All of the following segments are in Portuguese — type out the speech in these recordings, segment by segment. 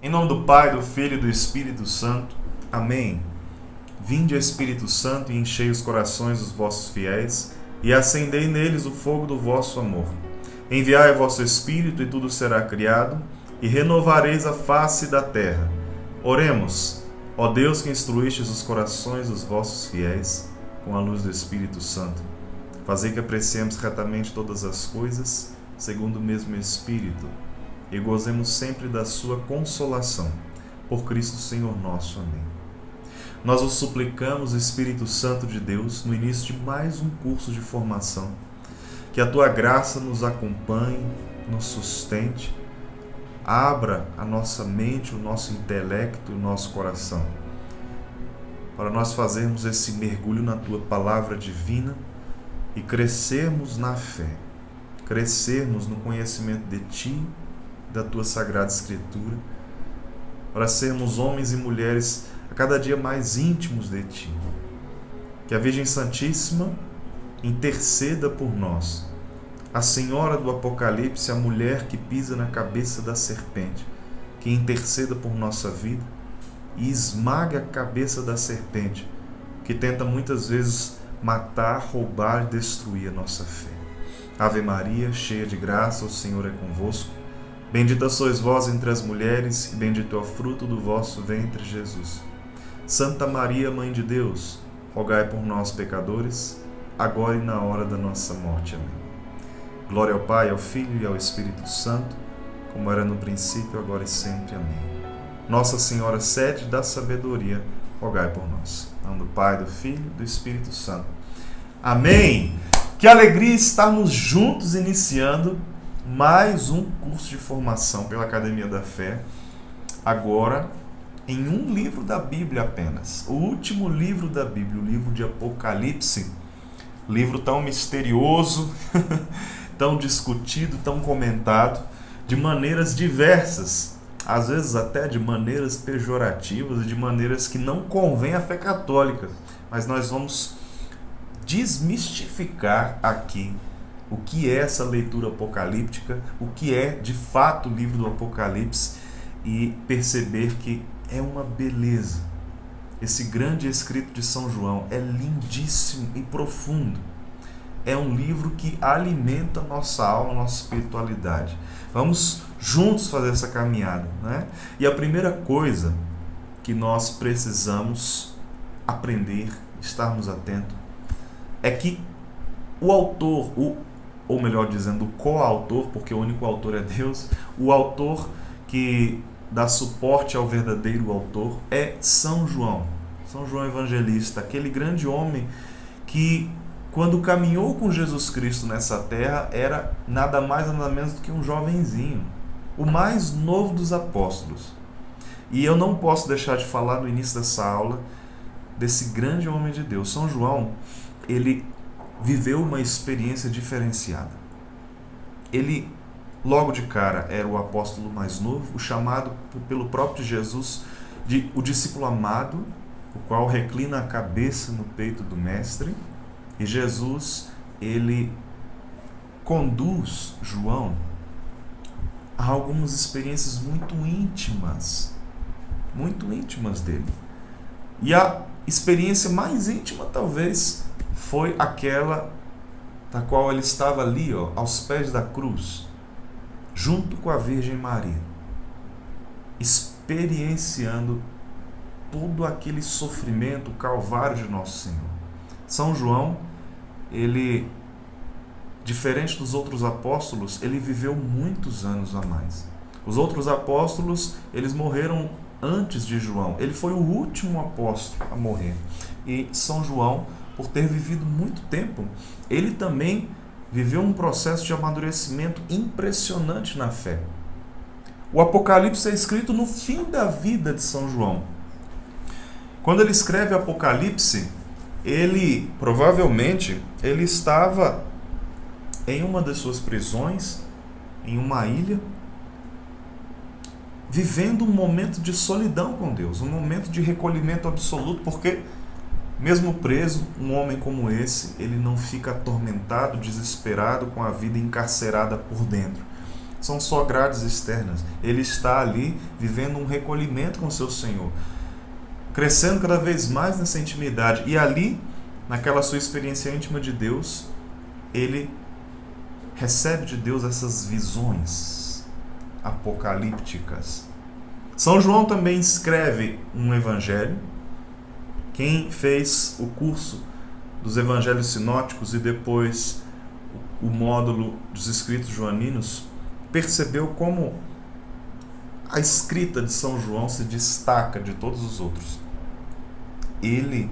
Em nome do Pai, do Filho e do Espírito Santo. Amém. Vinde, Espírito Santo, e enchei os corações dos vossos fiéis, e acendei neles o fogo do vosso amor. Enviai o vosso Espírito, e tudo será criado, e renovareis a face da terra. Oremos. Ó Deus, que instruístes os corações dos vossos fiéis com a luz do Espírito Santo, fazei que apreciemos retamente todas as coisas, segundo o mesmo Espírito, e gozemos sempre da sua consolação. Por Cristo Senhor nosso. Amém. Nós vos suplicamos, Espírito Santo de Deus, no início de mais um curso de formação, que a tua graça nos acompanhe, nos sustente, abra a nossa mente, o nosso intelecto e o nosso coração, para nós fazermos esse mergulho na tua palavra divina e crescermos na fé, crescermos no conhecimento de ti, da tua Sagrada Escritura, para sermos homens e mulheres a cada dia mais íntimos de ti. Que a Virgem Santíssima interceda por nós, a Senhora do Apocalipse, a mulher que pisa na cabeça da serpente, que interceda por nossa vida e esmague a cabeça da serpente, que tenta muitas vezes matar, roubar e destruir a nossa fé. Ave Maria, cheia de graça, o Senhor é convosco. Bendita sois vós entre as mulheres, e bendito é o fruto do vosso ventre, Jesus. Santa Maria, Mãe de Deus, rogai por nós, pecadores, agora e na hora da nossa morte. Amém. Glória ao Pai, ao Filho e ao Espírito Santo, como era no princípio, agora e sempre. Amém. Nossa Senhora, sede da sabedoria, rogai por nós. Em nome do Pai, do Filho e do Espírito Santo. Amém! Que alegria estarmos juntos iniciando mais um curso de formação pela Academia da Fé, agora em um livro da Bíblia apenas, o último livro da Bíblia, o livro de Apocalipse, livro tão misterioso, tão discutido, tão comentado, de maneiras diversas, às vezes até de maneiras pejorativas e de maneiras que não convém à fé católica, mas nós vamos desmistificar aqui o que é essa leitura apocalíptica, o que é de fato o livro do Apocalipse e perceber que é uma beleza. Esse grande escrito de São João é lindíssimo e profundo. É um livro que alimenta nossa alma, nossa espiritualidade. Vamos juntos fazer essa caminhada, né? E a primeira coisa que nós precisamos aprender, estarmos atentos, é que o autor, ou melhor dizendo, o coautor, porque o único autor é Deus, o autor que dá suporte ao verdadeiro autor é São João. São João Evangelista, aquele grande homem que, quando caminhou com Jesus Cristo nessa terra, era nada mais nada menos do que um jovenzinho, o mais novo dos apóstolos. E eu não posso deixar de falar no início dessa aula desse grande homem de Deus. São João, ele viveu uma experiência diferenciada. Ele, logo de cara, era o apóstolo mais novo, o chamado pelo próprio Jesus de o discípulo amado, o qual reclina a cabeça no peito do mestre. E Jesus, ele conduz João a algumas experiências muito íntimas dele. E a experiência mais íntima, talvez, foi aquela da qual ele estava ali, aos pés da cruz, junto com a Virgem Maria, experienciando todo aquele sofrimento, o calvário de Nosso Senhor. São João, ele, diferente dos outros apóstolos, ele viveu muitos anos a mais. Os outros apóstolos, eles morreram antes de João. Ele foi o último apóstolo a morrer. E São João, por ter vivido muito tempo, ele também viveu um processo de amadurecimento impressionante na fé. O Apocalipse é escrito no fim da vida de São João. Quando ele escreve Apocalipse, ele provavelmente ele estava em uma das suas prisões, em uma ilha, vivendo um momento de solidão com Deus, um momento de recolhimento absoluto, porque mesmo preso, um homem como esse, ele não fica atormentado, desesperado com a vida encarcerada por dentro. são só grades externas. Ele está ali vivendo um recolhimento com o seu Senhor, crescendo cada vez mais nessa intimidade. E ali, naquela sua experiência íntima de Deus, ele recebe de Deus essas visões apocalípticas. São João também escreve um evangelho. Quem fez o curso dos evangelhos sinóticos e depois o módulo dos escritos joaninos percebeu como a escrita de São João se destaca de todos os outros. Ele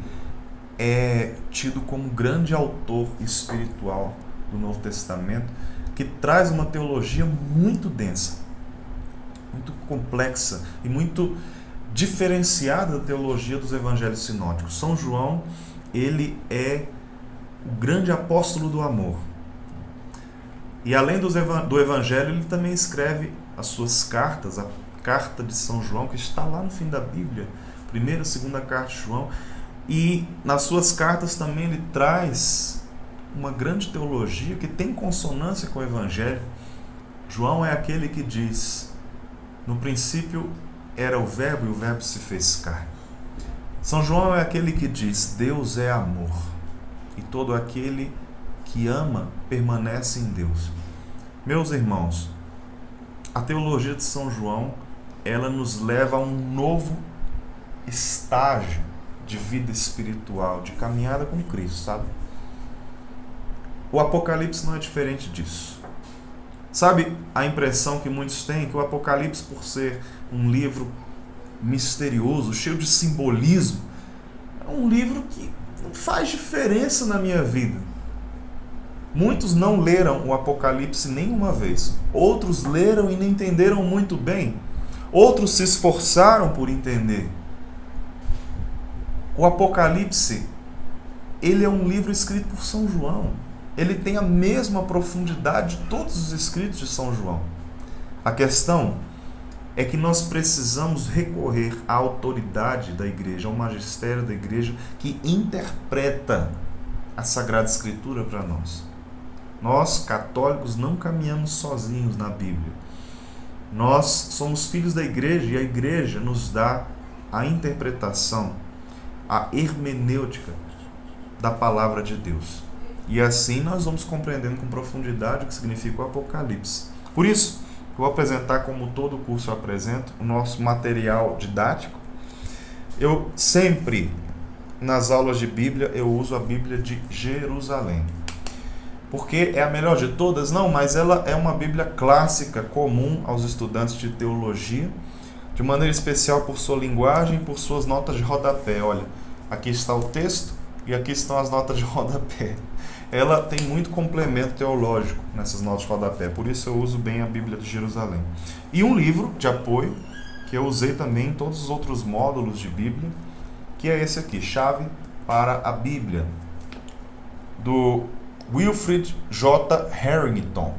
é tido como grande autor espiritual do Novo Testamento, que traz uma teologia muito densa, muito complexa e muito diferenciada da teologia dos evangelhos sinóticos. São João, ele é o grande apóstolo do amor. E além do evangelho, ele também escreve as suas cartas, a carta de São João, que está lá no fim da Bíblia, primeira e segunda carta de João. E nas suas cartas também ele traz uma grande teologia que tem consonância com o evangelho. João é aquele que diz: no princípio era o verbo e o verbo se fez carne. São João é aquele que diz: Deus é amor e todo aquele que ama permanece em Deus. Meus irmãos, a teologia de São João, ela nos leva a um novo estágio de vida espiritual, de caminhada com Cristo, sabe? O Apocalipse não é diferente disso. Sabe a impressão que muitos têm que o Apocalipse, por ser um livro misterioso, cheio de simbolismo, é um livro que não faz diferença na minha vida. Muitos não leram o Apocalipse nenhuma vez. Outros leram e não entenderam muito bem. Outros se esforçaram por entender. O Apocalipse, ele é um livro escrito por São João. Ele tem a mesma profundidade de todos os escritos de São João. A questão é que nós precisamos recorrer à autoridade da igreja, ao magistério da igreja, que interpreta a Sagrada Escritura para nós. Nós, católicos, não caminhamos sozinhos na Bíblia. Nós somos filhos da igreja e a igreja nos dá a interpretação, a hermenêutica da palavra de Deus. E assim nós vamos compreendendo com profundidade o que significa o Apocalipse. Por isso, eu vou apresentar, como todo curso eu apresento, o nosso material didático. Eu sempre, nas aulas de Bíblia, eu uso a Bíblia de Jerusalém. Porque é a melhor de todas? Não, mas ela é uma Bíblia clássica, comum aos estudantes de teologia, de maneira especial por sua linguagem e por suas notas de rodapé. Olha, aqui está o texto e aqui estão as notas de rodapé. Ela tem muito complemento teológico nessas notas de rodapé, por isso eu uso bem a Bíblia de Jerusalém. E um livro de apoio, que eu usei também em todos os outros módulos de Bíblia, que é esse aqui, Chave para a Bíblia, do Wilfrid J. Harrington,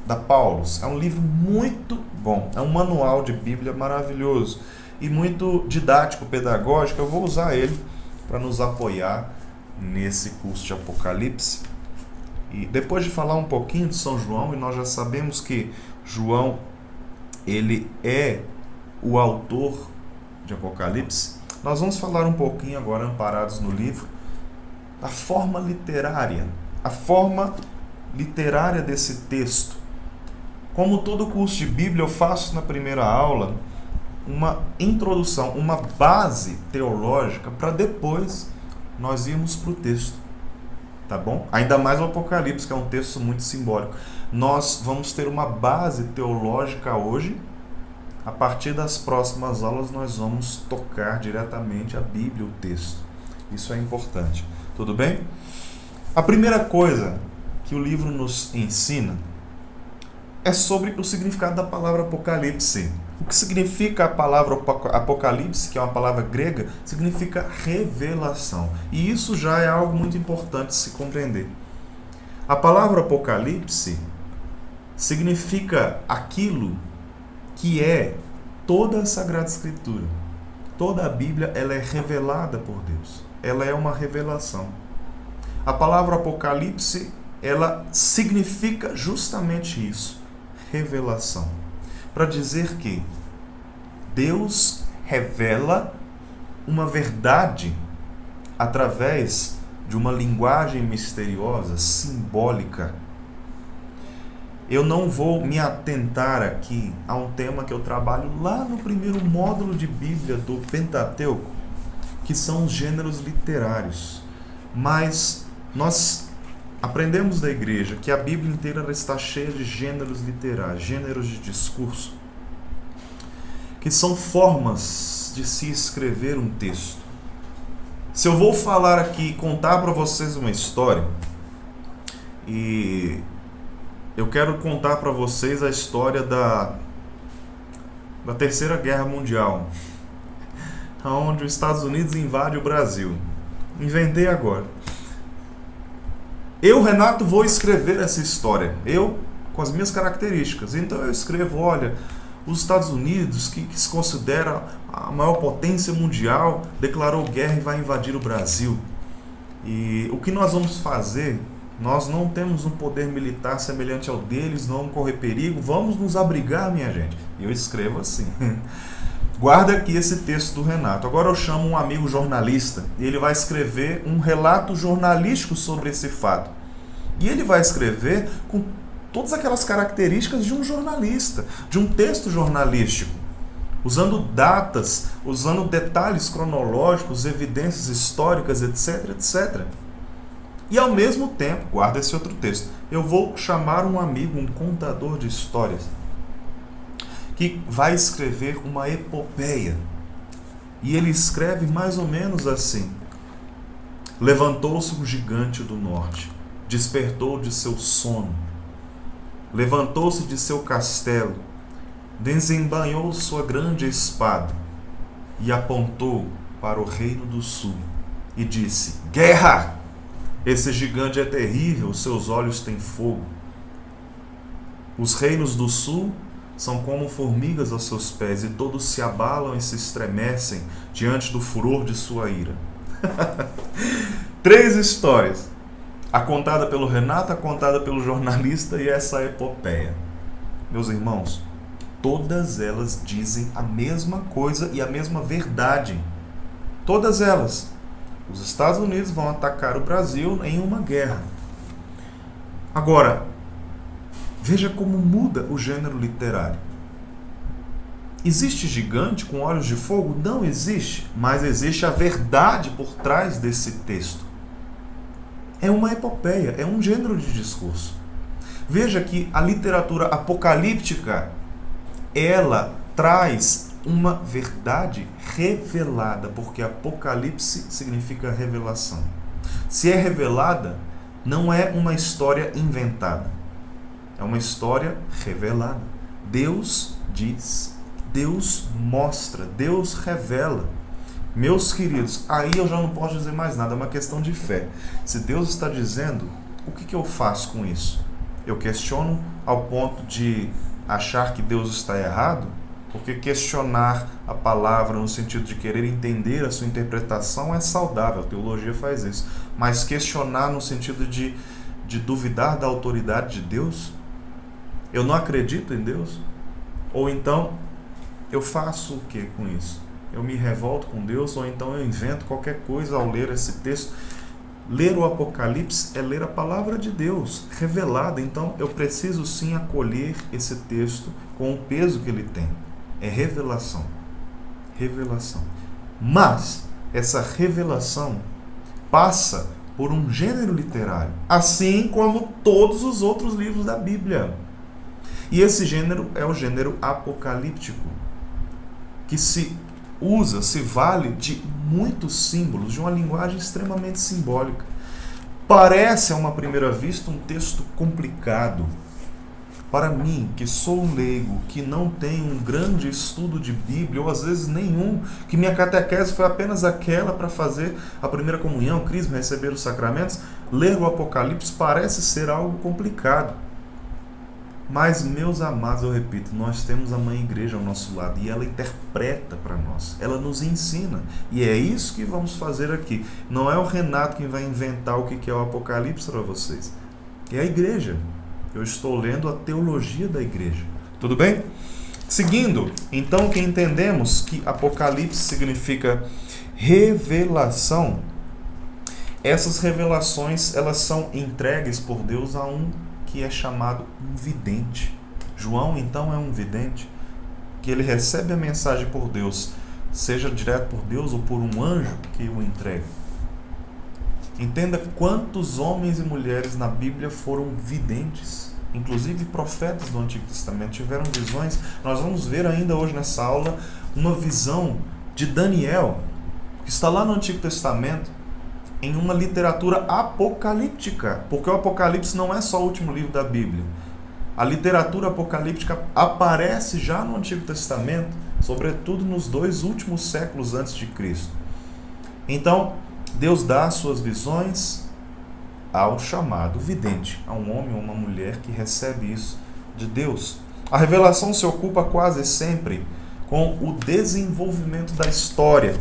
da Paulus. É um livro muito bom, é um manual de Bíblia maravilhoso e muito didático, pedagógico. Eu vou usar ele para nos apoiar nesse curso de Apocalipse. E depois de falar um pouquinho de São João, e nós já sabemos que João, ele é o autor de Apocalipse, nós vamos falar um pouquinho agora, amparados no livro, da forma literária, a forma literária desse texto. Como todo curso de Bíblia, eu faço na primeira aula uma introdução, uma base teológica, para depois nós irmos para o texto. Tá bom? Ainda mais o Apocalipse, que é um texto muito simbólico. Nós vamos ter uma base teológica hoje. A partir das próximas aulas nós vamos tocar diretamente a Bíblia, o texto. Isso é importante. Tudo bem? A primeira coisa que o livro nos ensina é sobre o significado da palavra Apocalipse. O que significa a palavra Apocalipse, que é uma palavra grega, significa revelação. E isso já é algo muito importante de se compreender. A palavra Apocalipse significa aquilo que é toda a Sagrada Escritura. Toda a Bíblia, ela é revelada por Deus. Ela é uma revelação. A palavra Apocalipse, ela significa justamente isso. revelação, para dizer que Deus revela uma verdade através de uma linguagem misteriosa, simbólica. Eu não vou me atentar aqui a um tema que eu trabalho lá no primeiro módulo de Bíblia do Pentateuco, que são os gêneros literários. Mas nós aprendemos da igreja que a Bíblia inteira está cheia de gêneros literários, gêneros de discurso, que são formas de se escrever um texto. Se eu vou falar aqui e contar para vocês uma história, e eu quero contar para vocês a história da Terceira Guerra Mundial, onde os Estados Unidos invadem o Brasil. Inventei agora. Eu, Renato, vou escrever essa história. Eu, com as minhas características. Então eu escrevo, olha, os Estados Unidos, que se considera a maior potência mundial, declarou guerra e vai invadir o Brasil. E o que nós vamos fazer? Nós não temos um poder militar semelhante ao deles, não vamos correr perigo, vamos nos abrigar, minha gente. E eu escrevo assim. Guarda aqui esse texto do Renato. Agora eu chamo um amigo jornalista e ele vai escrever um relato jornalístico sobre esse fato. E ele vai escrever com todas aquelas características de um jornalista, de um texto jornalístico, usando datas, usando detalhes cronológicos, evidências históricas, etc, etc. E ao mesmo tempo, guarda esse outro texto, eu vou chamar um amigo, um contador de histórias, que vai escrever uma epopeia. E ele escreve mais ou menos assim: levantou-se um gigante do norte, despertou de seu sono, levantou-se de seu castelo, desembainhou sua grande espada e apontou para o reino do sul e disse: guerra! Esse gigante é terrível, seus olhos têm fogo. Os reinos do sul são como formigas aos seus pés, e todos se abalam e se estremecem diante do furor de sua ira. 3 histórias. A contada pelo Renato, a contada pelo jornalista e essa epopeia. Meus irmãos, todas elas dizem a mesma coisa e a mesma verdade. Todas elas. Os Estados Unidos vão atacar o Brasil em uma guerra. Agora, veja como muda o gênero literário. Existe gigante com olhos de fogo? Não existe, mas existe a verdade por trás desse texto. É uma epopeia, é um gênero de discurso. Veja que a literatura apocalíptica, ela traz uma verdade revelada, porque Apocalipse significa revelação. Se é revelada, não é uma história inventada. É uma história revelada. Deus diz, Deus mostra, Deus revela. Meus queridos, aí eu já não posso dizer mais nada, é uma questão de fé. Se Deus está dizendo, o que eu faço com isso? Eu questiono ao ponto de achar que Deus está errado? Porque questionar a palavra no sentido de querer entender a sua interpretação é saudável, a teologia faz isso. Mas questionar no sentido de duvidar da autoridade de Deus? Eu não acredito em Deus? Ou então, eu faço o que com isso? Eu me revolto com Deus, ou então eu invento qualquer coisa ao ler esse texto? Ler o Apocalipse é ler a palavra de Deus revelada, então eu preciso sim acolher esse texto com o peso que ele tem. É revelação. Revelação. Mas essa revelação passa por um gênero literário, assim como todos os outros livros da Bíblia. E esse gênero é o gênero apocalíptico, que se vale de muitos símbolos, de uma linguagem extremamente simbólica. Parece, a uma primeira vista, um texto complicado. Para mim, que sou um leigo, que não tenho um grande estudo de Bíblia, ou às vezes nenhum, que minha catequese foi apenas aquela para fazer a primeira comunhão, crisma, receber os sacramentos, ler o Apocalipse parece ser algo complicado. Mas, meus amados, eu repito, nós temos a Mãe Igreja ao nosso lado e ela interpreta para nós, ela nos ensina. E é isso que vamos fazer aqui. Não é o Renato quem vai inventar o que é o Apocalipse para vocês. É a igreja. Eu estou lendo a teologia da igreja. Tudo bem? Seguindo, então, que entendemos que Apocalipse significa revelação, essas revelações elas são entregues por Deus a um que é chamado um vidente. João, então, é um vidente, que ele recebe a mensagem por Deus, seja direto por Deus ou por um anjo que o entrega. Entenda quantos homens e mulheres na Bíblia foram videntes. Inclusive profetas do Antigo Testamento tiveram visões. Nós vamos ver ainda hoje nessa aula uma visão de Daniel, que está lá no Antigo Testamento, em uma literatura apocalíptica, porque o Apocalipse não é só o último livro da Bíblia. A literatura apocalíptica aparece já no Antigo Testamento, sobretudo nos 2 últimos séculos antes de Cristo. Então, Deus dá suas visões ao chamado vidente, a um homem ou uma mulher que recebe isso de Deus. A revelação se ocupa quase sempre com o desenvolvimento da história,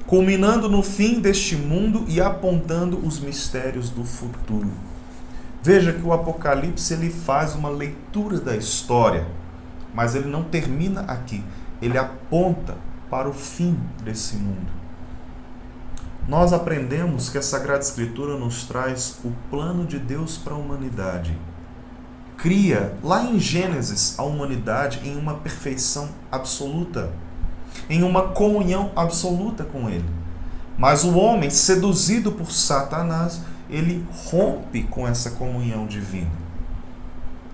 culminando no fim deste mundo e apontando os mistérios do futuro. Veja que o Apocalipse ele faz uma leitura da história, mas ele não termina aqui. Ele aponta para o fim desse mundo. Nós aprendemos que a Sagrada Escritura nos traz o plano de Deus para a humanidade. Cria, lá em Gênesis, a humanidade em uma perfeição absoluta, em uma comunhão absoluta com Ele. Mas o homem, seduzido por Satanás, ele rompe com essa comunhão divina.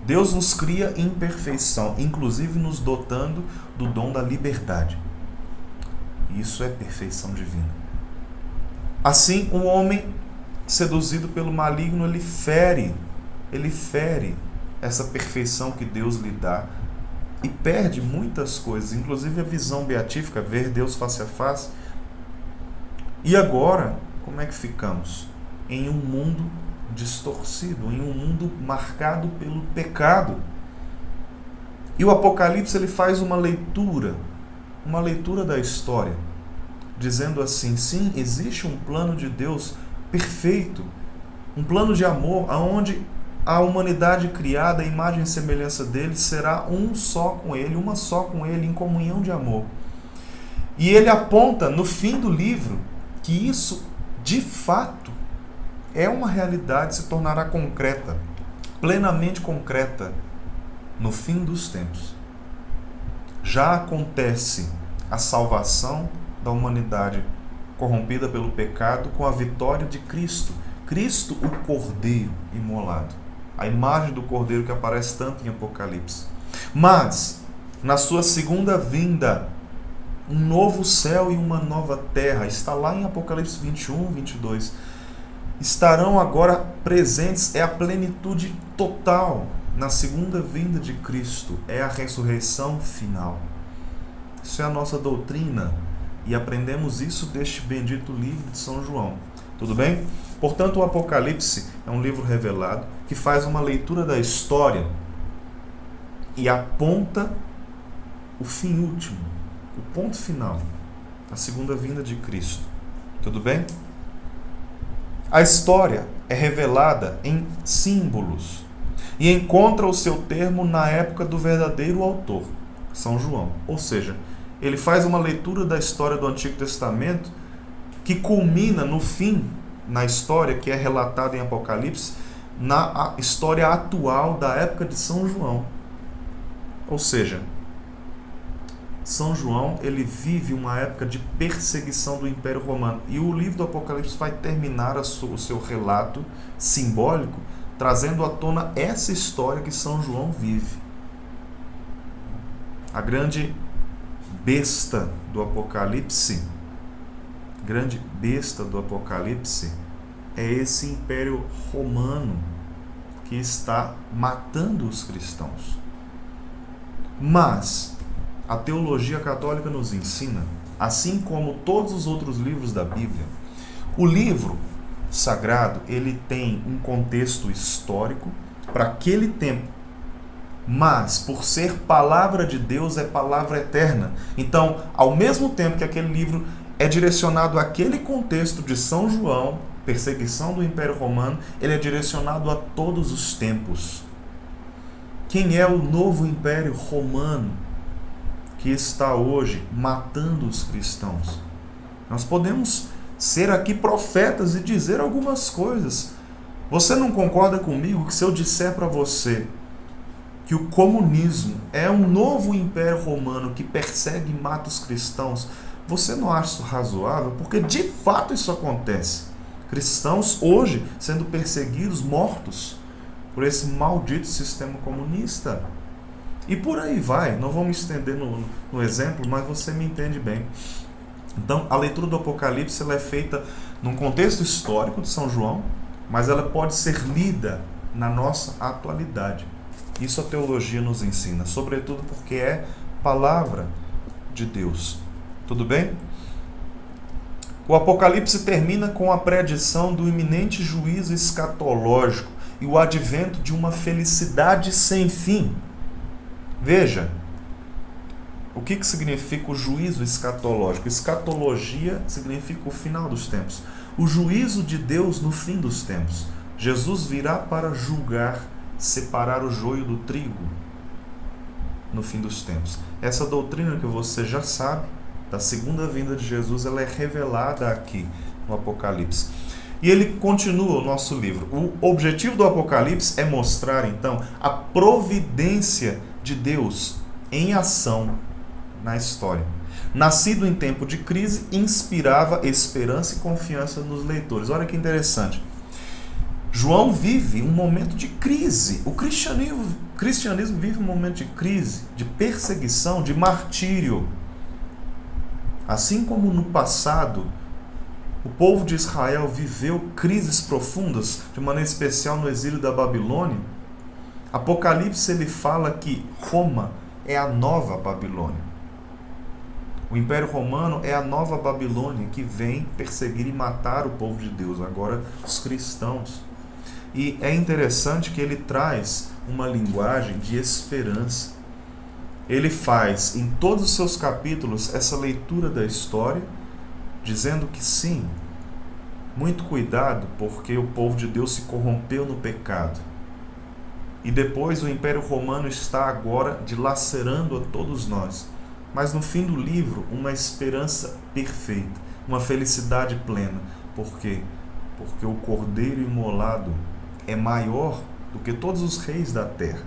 Deus nos cria em perfeição, inclusive nos dotando do dom da liberdade. Isso é perfeição divina. Assim, o homem, seduzido pelo maligno, ele fere essa perfeição que Deus lhe dá e perde muitas coisas, inclusive a visão beatífica, ver Deus face a face. E agora, como é que ficamos? Em um mundo distorcido, em um mundo marcado pelo pecado. E o Apocalipse ele faz uma leitura da história, dizendo assim, sim, existe um plano de Deus perfeito, um plano de amor, onde a humanidade criada, a imagem e semelhança dele, será um só com ele, uma só com ele, em comunhão de amor. E ele aponta no fim do livro que isso, de fato, é uma realidade, se tornará concreta, plenamente concreta, no fim dos tempos. Já acontece a salvação da humanidade corrompida pelo pecado com a vitória de Cristo. Cristo, o Cordeiro imolado. A imagem do Cordeiro que aparece tanto em Apocalipse. Mas, na sua segunda vinda, um novo céu e uma nova terra, está lá em Apocalipse 21, 22, estarão agora presentes, é a plenitude total na segunda vinda de Cristo, é a ressurreição final. Isso é a nossa doutrina e aprendemos isso deste bendito livro de São João. Tudo bem? Portanto, o Apocalipse é um livro revelado que faz uma leitura da história e aponta o fim último, o ponto final, a segunda vinda de Cristo. Tudo bem? A história é revelada em símbolos e encontra o seu termo na época do verdadeiro autor, São João. Ou seja, ele faz uma leitura da história do Antigo Testamento que culmina no fim, na história que é relatada em Apocalipse, na história atual da época de São João. Ou seja, São João ele vive uma época de perseguição do Império Romano. E o livro do Apocalipse vai terminar o seu relato simbólico trazendo à tona essa história que São João vive. A grande besta do Apocalipse, é esse Império Romano que está matando os cristãos. Mas a teologia católica nos ensina, assim como todos os outros livros da Bíblia, o livro sagrado ele tem um contexto histórico para aquele tempo, mas por ser palavra de Deus é palavra eterna. Então, ao mesmo tempo que aquele livro é direcionado àquele contexto de São João, perseguição do Império Romano, ele é direcionado a todos os tempos. quem é o novo império romano que está hoje matando os cristãos. Nós podemos ser aqui profetas e dizer algumas coisas. Você não concorda comigo que se eu disser para você que o comunismo é um novo império romano que persegue e mata os cristãos, você não acha isso razoável? Porque de fato isso acontece. Cristãos hoje sendo perseguidos, mortos por esse maldito sistema comunista. E por aí vai. Não vou me estender no exemplo, mas você me entende bem. Então, a leitura do Apocalipse ela é feita num contexto histórico de São João, mas ela pode ser lida na nossa atualidade. Isso a teologia nos ensina, sobretudo porque é palavra de Deus. Tudo bem? O Apocalipse termina com a predição do iminente juízo escatológico e o advento de uma felicidade sem fim. Veja, o que significa o juízo escatológico? Escatologia significa o final dos tempos. O juízo de Deus no fim dos tempos. Jesus virá para julgar, separar o joio do trigo no fim dos tempos. Essa doutrina que você já sabe, da segunda vinda de Jesus, ela é revelada aqui no Apocalipse. E ele continua o nosso livro. O objetivo do Apocalipse é mostrar, então, a providência de Deus em ação na história. Nascido em tempo de crise, inspirava esperança e confiança nos leitores. Olha que interessante. João vive um momento de crise. O cristianismo vive um momento de crise, de perseguição, de martírio. Assim como no passado, o povo de Israel viveu crises profundas, de maneira especial no exílio da Babilônia, Apocalipse ele fala que Roma é a nova Babilônia. O Império Romano é a nova Babilônia que vem perseguir e matar o povo de Deus, agora os cristãos. E é interessante que ele traz uma linguagem de esperança. Ele faz em todos os seus capítulos essa leitura da história, dizendo que sim, muito cuidado, porque o povo de Deus se corrompeu no pecado. E depois o Império Romano está agora dilacerando a todos nós. Mas no fim do livro, uma esperança perfeita, uma felicidade plena. Por quê? Porque o Cordeiro imolado é maior do que todos os reis da terra.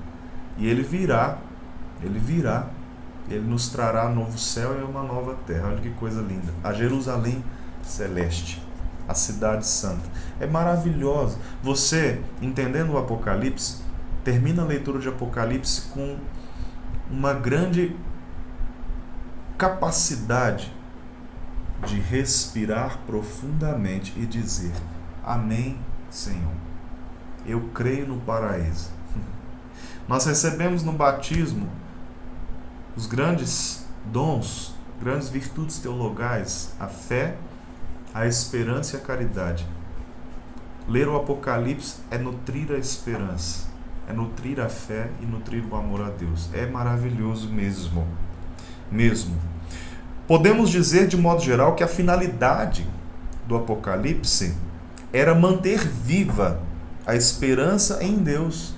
E ele virá, ele nos trará um novo céu e uma nova terra. Olha que coisa linda. A Jerusalém celeste, a cidade santa. É maravilhosa. Você, entendendo o Apocalipse, termina a leitura de Apocalipse com uma grande capacidade de respirar profundamente e dizer: Amém, Senhor. Eu creio no paraíso. Nós recebemos no batismo os grandes dons, grandes virtudes teologais, a fé, a esperança e a caridade. Ler o Apocalipse é nutrir a esperança, é nutrir a fé e nutrir o amor a Deus. É maravilhoso mesmo. Podemos dizer de modo geral que a finalidade do Apocalipse era manter viva a esperança em Deus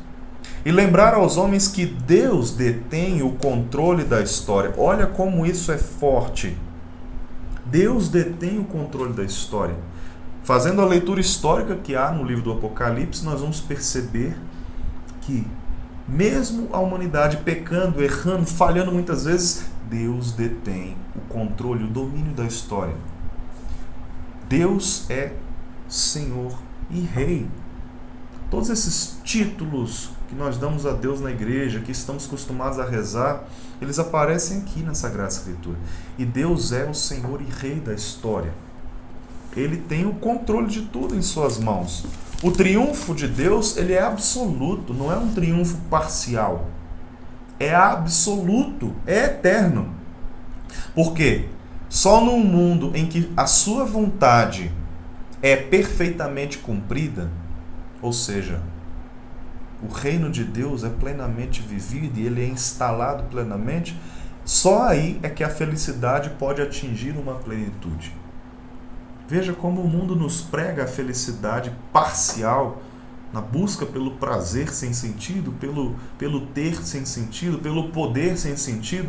e lembrar aos homens que Deus detém o controle da história. Olha como isso é forte. Deus detém o controle da história. Fazendo a leitura histórica que há no livro do Apocalipse, nós vamos perceber que mesmo a humanidade pecando, errando, falhando muitas vezes, Deus detém o controle, o domínio da história. Deus é Senhor e Rei. Todos esses títulos que nós damos a Deus na igreja, que estamos acostumados a rezar, eles aparecem aqui na Sagrada Escritura. E Deus é o Senhor e Rei da história. Ele tem o controle de tudo em suas mãos. O triunfo de Deus, ele é absoluto, não é um triunfo parcial. É absoluto, é eterno. Por quê? Só num mundo em que a sua vontade é perfeitamente cumprida, ou seja, o reino de Deus é plenamente vivido e ele é instalado plenamente, só aí é que a felicidade pode atingir uma plenitude. Veja como o mundo nos prega a felicidade parcial, na busca pelo prazer sem sentido, pelo ter sem sentido, pelo poder sem sentido,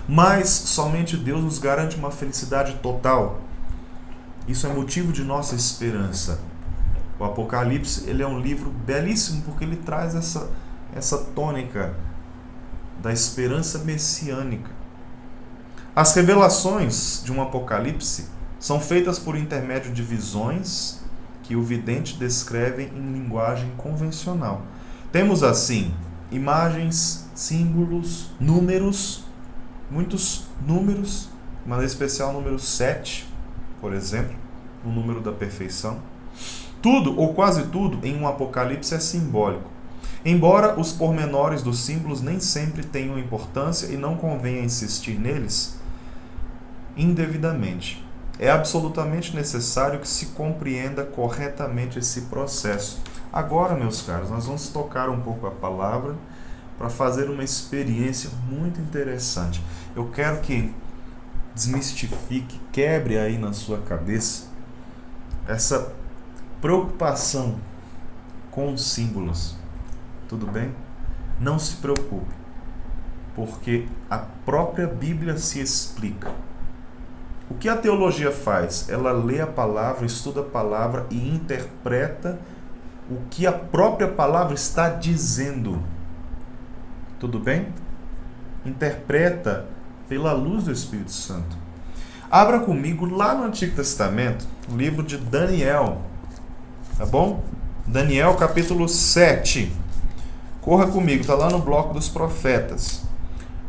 mas somente Deus nos garante uma felicidade total. Isso é motivo de nossa esperança. O Apocalipse, ele é um livro belíssimo porque ele traz essa tônica da esperança messiânica. As revelações de um Apocalipse são feitas por intermédio de visões que o vidente descreve em linguagem convencional. Temos assim imagens, símbolos, números, muitos números, de maneira especial o número 7, por exemplo, o número da perfeição. Tudo, ou quase tudo, em um Apocalipse é simbólico. Embora os pormenores dos símbolos nem sempre tenham importância e não convenha insistir neles indevidamente, é absolutamente necessário que se compreenda corretamente esse processo. Agora, meus caros, nós vamos tocar um pouco a palavra para fazer uma experiência muito interessante. Eu quero que desmistifique, quebre aí na sua cabeça essa preocupação com os símbolos. Tudo bem? Não se preocupe, porque a própria Bíblia se explica. O que a teologia faz? Ela lê a palavra, estuda a palavra e interpreta o que a própria palavra está dizendo. Tudo bem? Interpreta pela luz do Espírito Santo. Abra comigo lá no Antigo Testamento, o livro de Daniel. Tá bom? Daniel capítulo 7. Corra comigo, está lá no bloco dos profetas.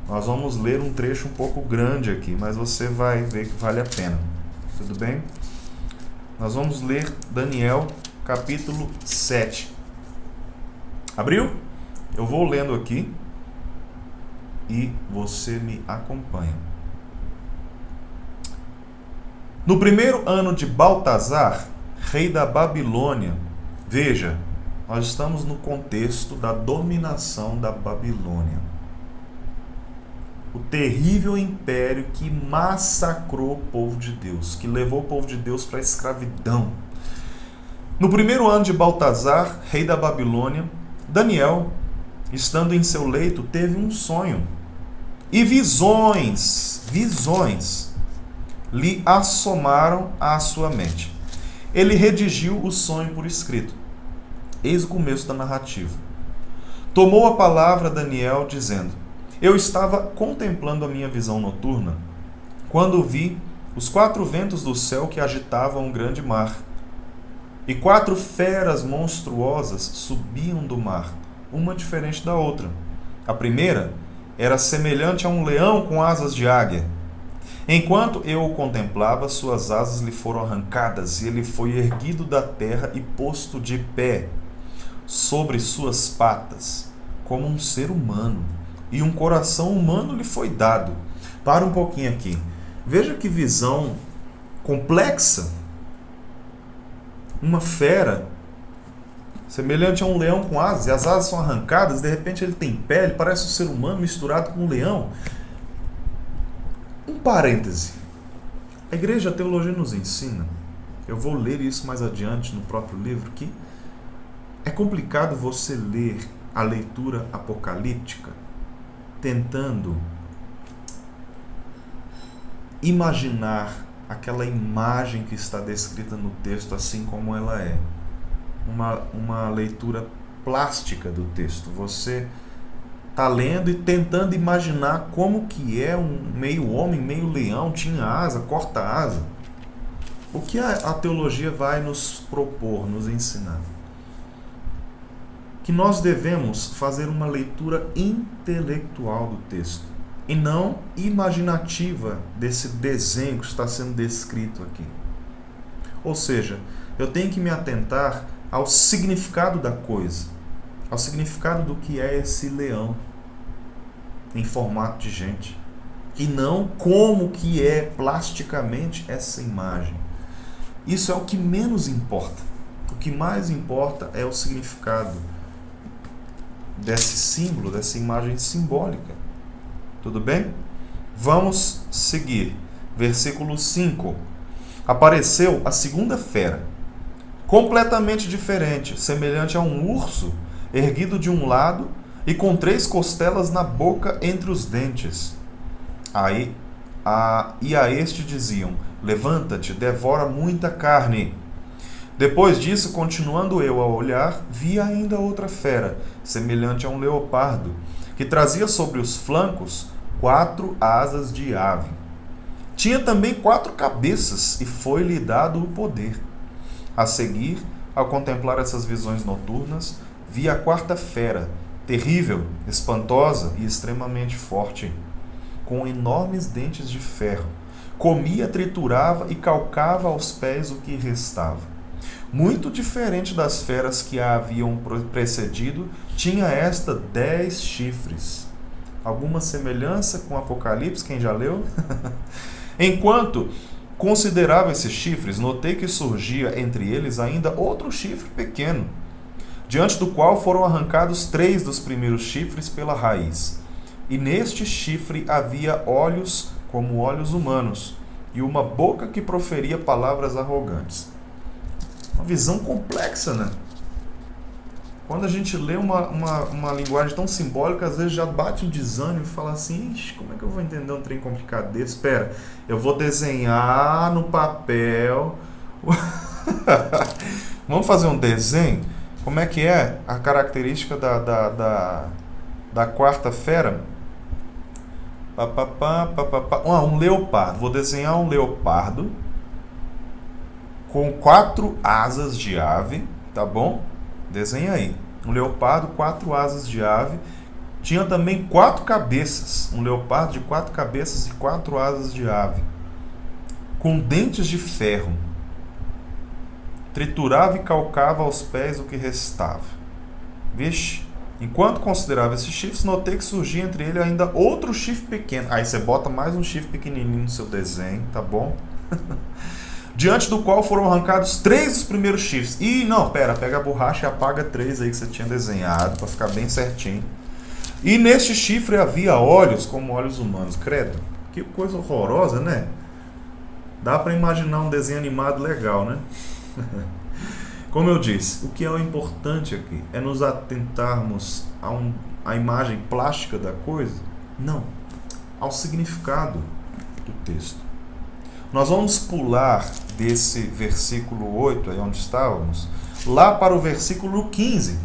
Nós vamos ler um trecho um pouco grande aqui, mas você vai ver que vale a pena. Tudo bem? Nós vamos ler Daniel capítulo 7. Abriu? Eu vou lendo aqui e você me acompanha. No primeiro ano de Baltazar, rei da Babilônia, veja, nós estamos no contexto da dominação da Babilônia. O terrível império que massacrou o povo de Deus, que levou o povo de Deus para a escravidão. No primeiro ano de Baltazar, rei da Babilônia, Daniel, estando em seu leito, teve um sonho. E visões lhe assomaram à sua mente. Ele redigiu o sonho por escrito. Eis o começo da narrativa. Tomou a palavra Daniel, dizendo: Eu estava contemplando a minha visão noturna, quando vi os 4 ventos do céu que agitavam um grande mar. E 4 feras monstruosas subiam do mar, uma diferente da outra. A primeira era semelhante a um leão com asas de águia. Enquanto eu o contemplava, suas asas lhe foram arrancadas, e ele foi erguido da terra e posto de pé sobre suas patas, como um ser humano. E um coração humano lhe foi dado. Para um pouquinho aqui. Veja que visão complexa. Uma fera, semelhante a um leão com asas, e as asas são arrancadas, de repente ele tem pele, parece um ser humano misturado com um leão. Um parêntese. A igreja, a teologia nos ensina, eu vou ler isso mais adiante no próprio livro, que é complicado você ler a leitura apocalíptica tentando imaginar aquela imagem que está descrita no texto assim como ela é. Uma leitura plástica do texto. Você está lendo e tentando imaginar como que é um meio homem, meio leão, tinha asa, corta asa. O que a teologia vai nos propor, nos ensinar? Que nós devemos fazer uma leitura intelectual do texto e não imaginativa desse desenho que está sendo descrito aqui. Ou seja, eu tenho que me atentar ao significado da coisa, ao significado do que é esse leão em formato de gente, e não como que é plasticamente essa imagem. Isso é o que menos importa. O que mais importa é o significado desse símbolo, dessa imagem simbólica. Tudo bem? Vamos seguir. Versículo 5. Apareceu a segunda fera, completamente diferente, semelhante a um urso, erguido de um lado e com 3 costelas na boca entre os dentes. E a este diziam: levanta-te, devora muita carne. Depois disso, continuando eu a olhar, vi ainda outra fera, semelhante a um leopardo, que trazia sobre os flancos 4 asas de ave. Tinha também 4 cabeças, e foi-lhe dado o poder. A seguir, ao contemplar essas visões noturnas, vi a 4ª fera, terrível, espantosa e extremamente forte, com enormes dentes de ferro. Comia, triturava e calcava aos pés o que restava. Muito diferente das feras que a haviam precedido, tinha esta 10 chifres. Alguma semelhança com Apocalipse, quem já leu? Enquanto considerava esses chifres, notei que surgia entre eles ainda outro chifre pequeno, diante do qual foram arrancados 3 dos primeiros chifres pela raiz. E neste chifre havia olhos como olhos humanos, e uma boca que proferia palavras arrogantes. Uma visão complexa, né? Quando a gente lê uma linguagem tão simbólica, às vezes já bate um desânimo e fala assim: ixi, como é que eu vou entender um trem complicado desse? Espera, eu vou desenhar no papel. Vamos fazer um desenho? Como é que é a característica da 4ª fera? Um leopardo. Vou desenhar um leopardo com 4 asas de ave, tá bom? Desenha aí. Um leopardo, 4 asas de ave. Tinha também 4 cabeças. Um leopardo de 4 cabeças e 4 asas de ave, com dentes de ferro. Triturava e calcava aos pés o que restava. Vixe! Enquanto considerava esses chifres, notei que surgia entre ele ainda outro chifre pequeno. Aí você bota mais um chifre pequenininho no seu desenho, tá bom? Diante do qual foram arrancados 3 dos primeiros chifres. Pega a borracha e apaga 3 aí que você tinha desenhado, para ficar bem certinho. E neste chifre havia olhos como olhos humanos. Credo, que coisa horrorosa, né? Dá para imaginar um desenho animado legal, né? Como eu disse, o que é o importante aqui é nos atentarmos à imagem plástica da coisa? Não, ao significado do texto. Nós vamos pular desse versículo 8, aí onde estávamos, lá para o versículo 15.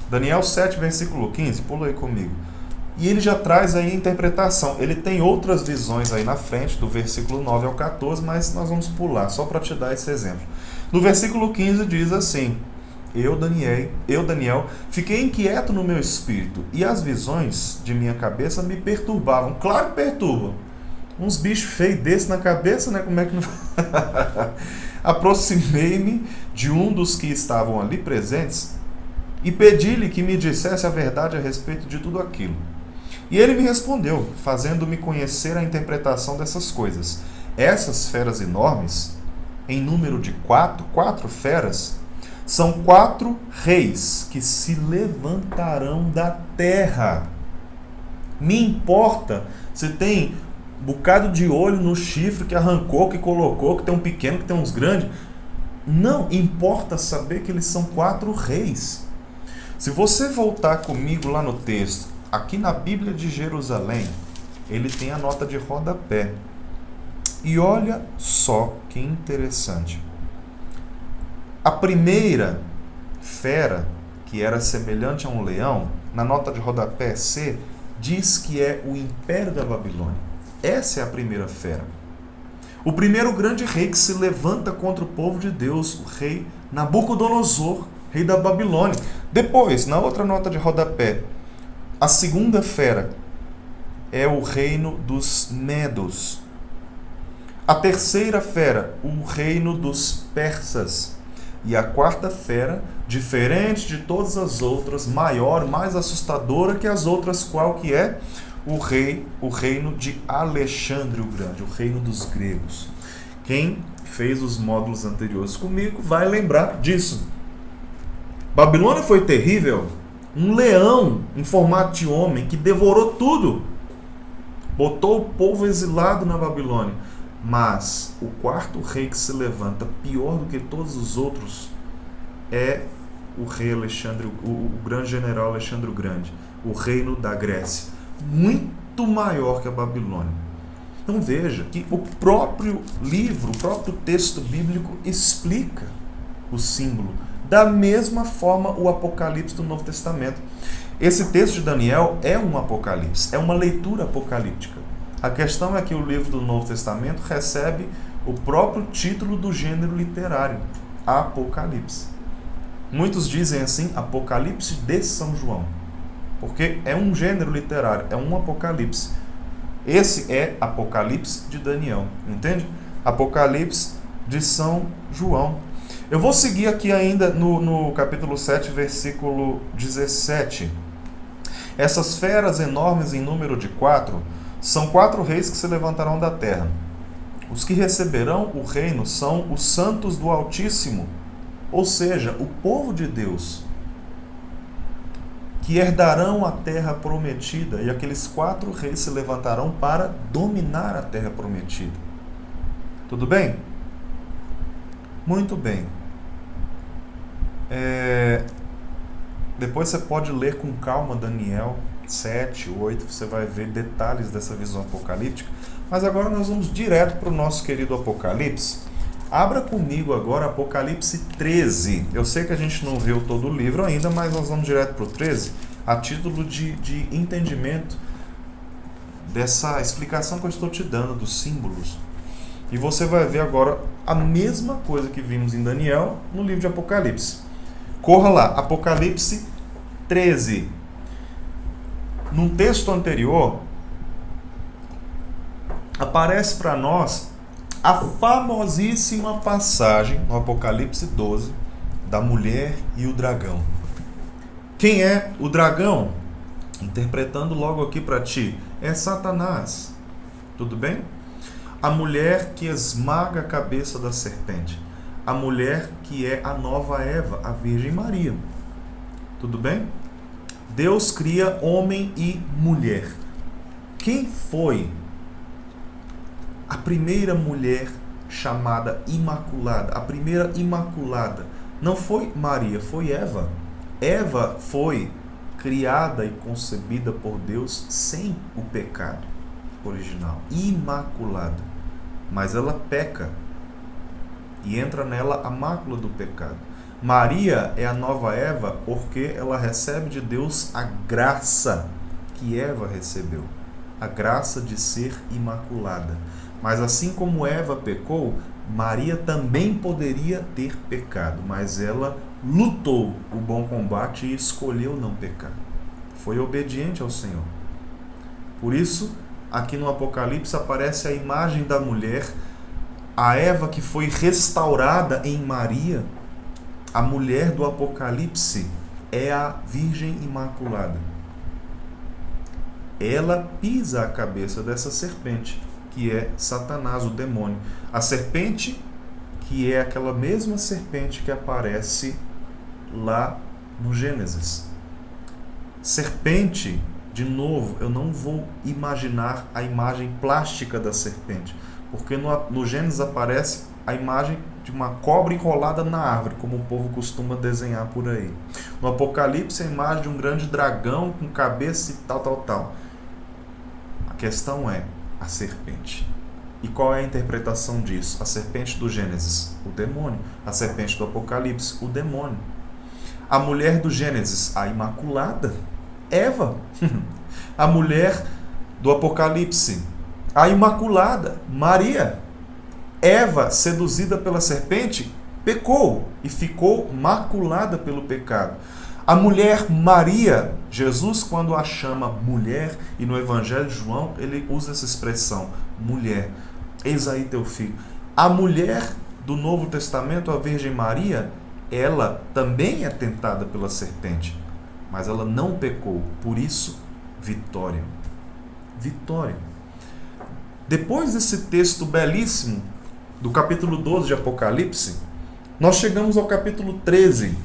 Daniel 7, versículo 15, pula aí comigo. E ele já traz aí a interpretação. Ele tem outras visões aí na frente, do versículo 9 ao 14, mas nós vamos pular, só para te dar esse exemplo. No versículo 15 diz assim: Eu, Daniel, fiquei inquieto no meu espírito, e as visões de minha cabeça me perturbavam. Claro que perturbam. Uns bichos feios desses na cabeça, né? Como é que não... Aproximei-me de um dos que estavam ali presentes e pedi-lhe que me dissesse a verdade a respeito de tudo aquilo. E ele me respondeu, fazendo-me conhecer a interpretação dessas coisas. Essas feras enormes, em número de 4 feras, são 4 reis que se levantarão da terra. Me importa se tem um bocado de olho no chifre que arrancou, que colocou, que tem um pequeno, que tem uns grandes. Não, importa saber que eles são 4 reis. Se você voltar comigo lá no texto, aqui na Bíblia de Jerusalém, ele tem a nota de rodapé. E olha só que interessante. A primeira fera, que era semelhante a um leão, na nota de rodapé C, diz que é o Império da Babilônia. Essa é a primeira fera. O primeiro grande rei que se levanta contra o povo de Deus, o rei Nabucodonosor, rei da Babilônia. Depois, na outra nota de rodapé, a segunda fera é o reino dos Medos. A terceira fera, o reino dos persas. E a 4ª fera, diferente de todas as outras, maior, mais assustadora que as outras, qual que é? O reino de Alexandre o Grande, o reino dos gregos. Quem fez os módulos anteriores comigo vai lembrar disso. Babilônia foi terrível, um leão em formato de homem que devorou tudo, botou o povo exilado na Babilônia. Mas o quarto rei que se levanta pior do que todos os outros é o rei Alexandre, o grande general Alexandre o Grande, o reino da Grécia, muito maior que a Babilônia. Então veja que o próprio livro, o próprio texto bíblico explica o símbolo. Da mesma forma, o Apocalipse do Novo Testamento. Esse texto de Daniel é um Apocalipse, é uma leitura apocalíptica. A questão é que o livro do Novo Testamento recebe o próprio título do gênero literário, Apocalipse. Muitos dizem assim, Apocalipse de São João, porque é um gênero literário, é um Apocalipse. Esse é Apocalipse de Daniel, entende? Apocalipse de São João. Eu vou seguir aqui ainda no capítulo 7, versículo 17. Essas feras enormes em número de 4 são 4 reis que se levantarão da terra. Os que receberão o reino são os santos do Altíssimo, ou seja, o povo de Deus, que herdarão a terra prometida, e aqueles 4 reis se levantarão para dominar a terra prometida. Tudo bem? Muito bem. Depois você pode ler com calma Daniel 7, 8, você vai ver detalhes dessa visão apocalíptica. Mas agora nós vamos direto para o nosso querido Apocalipse. Abra comigo agora Apocalipse 13. Eu sei que a gente não viu todo o livro ainda, mas nós vamos direto para o 13, a título de entendimento dessa explicação que eu estou te dando dos símbolos. E você vai ver agora a mesma coisa que vimos em Daniel no livro de Apocalipse. Corra lá, Apocalipse 13. Num texto anterior, aparece para nós a famosíssima passagem no Apocalipse 12 da mulher e o dragão. Quem é o dragão? Interpretando logo aqui para ti, é Satanás. Tudo bem? A mulher que esmaga a cabeça da serpente. A mulher que é a nova Eva, a Virgem Maria. Tudo bem? Deus cria homem e mulher. Quem foi a primeira mulher chamada Imaculada? A primeira Imaculada não foi Maria, foi Eva. Eva foi criada e concebida por Deus sem o pecado original, imaculada. Mas ela peca e entra nela a mácula do pecado. Maria é a nova Eva porque ela recebe de Deus a graça que Eva recebeu, a graça de ser imaculada. Mas assim como Eva pecou, Maria também poderia ter pecado, mas ela lutou o bom combate e escolheu não pecar. Foi obediente ao Senhor. Por isso, aqui no Apocalipse aparece a imagem da mulher, a Eva que foi restaurada em Maria. A mulher do Apocalipse é a Virgem Imaculada. Ela pisa a cabeça dessa serpente, que é Satanás, o demônio. A serpente, que é aquela mesma serpente que aparece lá no Gênesis. Serpente, de novo, eu não vou imaginar a imagem plástica da serpente, porque no Gênesis aparece a imagem de uma cobra enrolada na árvore, como o povo costuma desenhar por aí. No Apocalipse, a imagem de um grande dragão com cabeça e tal. A questão é a serpente. E qual é a interpretação disso? A serpente do Gênesis, o demônio. A serpente do Apocalipse, o demônio. A mulher do Gênesis, a Imaculada, Eva. A mulher do Apocalipse, a Imaculada, Maria. Eva, seduzida pela serpente, pecou e ficou maculada pelo pecado. A mulher Maria, Jesus, quando a chama mulher, e no Evangelho de João ele usa essa expressão, mulher, eis aí teu filho. A mulher do Novo Testamento, a Virgem Maria, ela também é tentada pela serpente, mas ela não pecou, por isso, vitória. Vitória. Depois desse texto belíssimo, do capítulo 12 de Apocalipse, nós chegamos ao capítulo 13.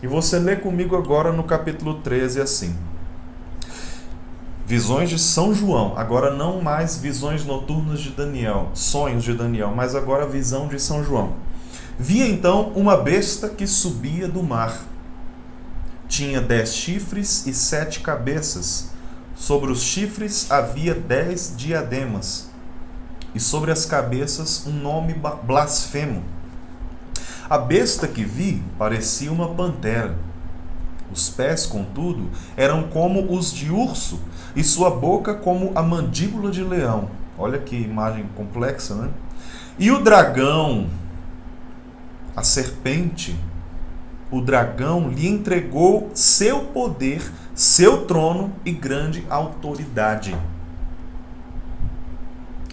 E você lê comigo agora no capítulo 13 assim. Visões de São João, agora não mais visões noturnas de Daniel, sonhos de Daniel, mas agora a visão de São João. Vi então uma besta que subia do mar. Tinha 10 chifres e 7 cabeças. Sobre os chifres havia 10 diademas, e sobre as cabeças um nome blasfemo. A besta que vi parecia uma pantera. Os pés, contudo, eram como os de urso, e sua boca como a mandíbula de leão. Olha que imagem complexa, né? E o dragão, a serpente, o dragão lhe entregou seu poder, seu trono e grande autoridade.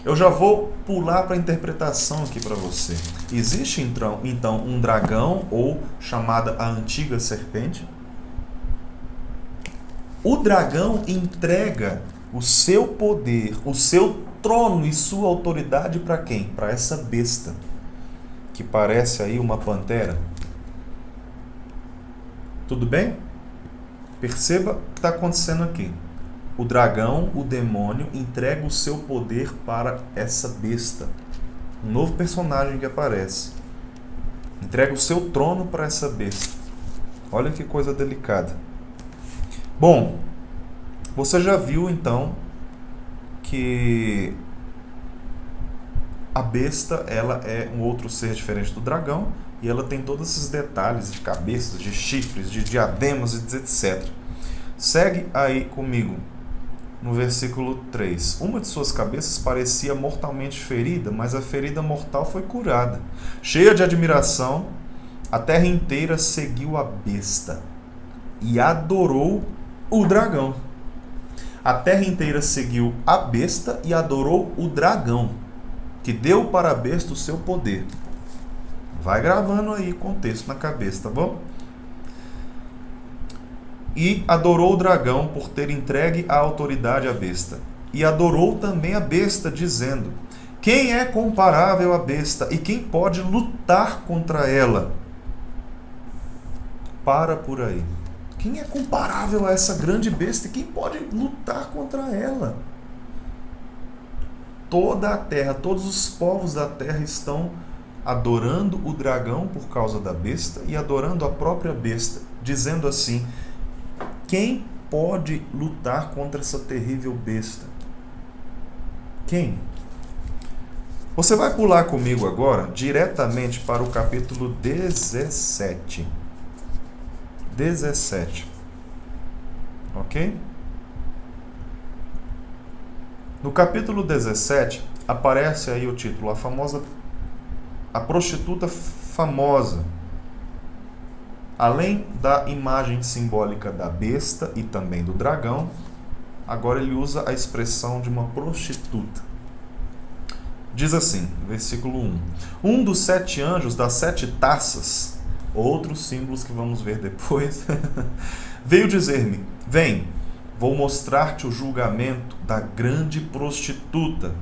Eu já vou pular para a interpretação aqui para você. Existe então um dragão, ou chamada a antiga serpente. O dragão entrega o seu poder, o seu trono e sua autoridade para quem? Para essa besta, que parece aí uma pantera. Tudo bem? Perceba o que está acontecendo aqui. O dragão, o demônio, entrega o seu poder para essa besta. Um novo personagem que aparece. Entrega o seu trono para essa besta. Olha que coisa delicada. Bom, você já viu então que a besta, ela é um outro ser diferente do dragão, e ela tem todos esses detalhes de cabeças, de chifres, de diademas, etc. Segue aí comigo no versículo 3. Uma de suas cabeças parecia mortalmente ferida, mas a ferida mortal foi curada. Cheia de admiração, a terra inteira seguiu a besta e adorou o dragão. A terra inteira seguiu a besta e adorou o dragão, que deu para a besta o seu poder. Vai gravando aí o contexto na cabeça, tá bom? E adorou o dragão por ter entregue a autoridade à besta. E adorou também a besta, dizendo: quem é comparável à besta e quem pode lutar contra ela? Para por aí. Quem é comparável a essa grande besta e quem pode lutar contra ela? Toda a terra, todos os povos da terra estão adorando o dragão por causa da besta e adorando a própria besta, dizendo assim: quem pode lutar contra essa terrível besta? Quem? Você vai pular comigo agora diretamente para o capítulo 17. 17. Ok? No capítulo 17 aparece aí o título, a prostituta famosa. Além da imagem simbólica da besta e também do dragão, agora ele usa a expressão de uma prostituta. Diz assim, versículo 1. Um dos 7 anjos das 7 taças, outros símbolos que vamos ver depois, veio dizer-me: vem, vou mostrar-te o julgamento da grande prostituta,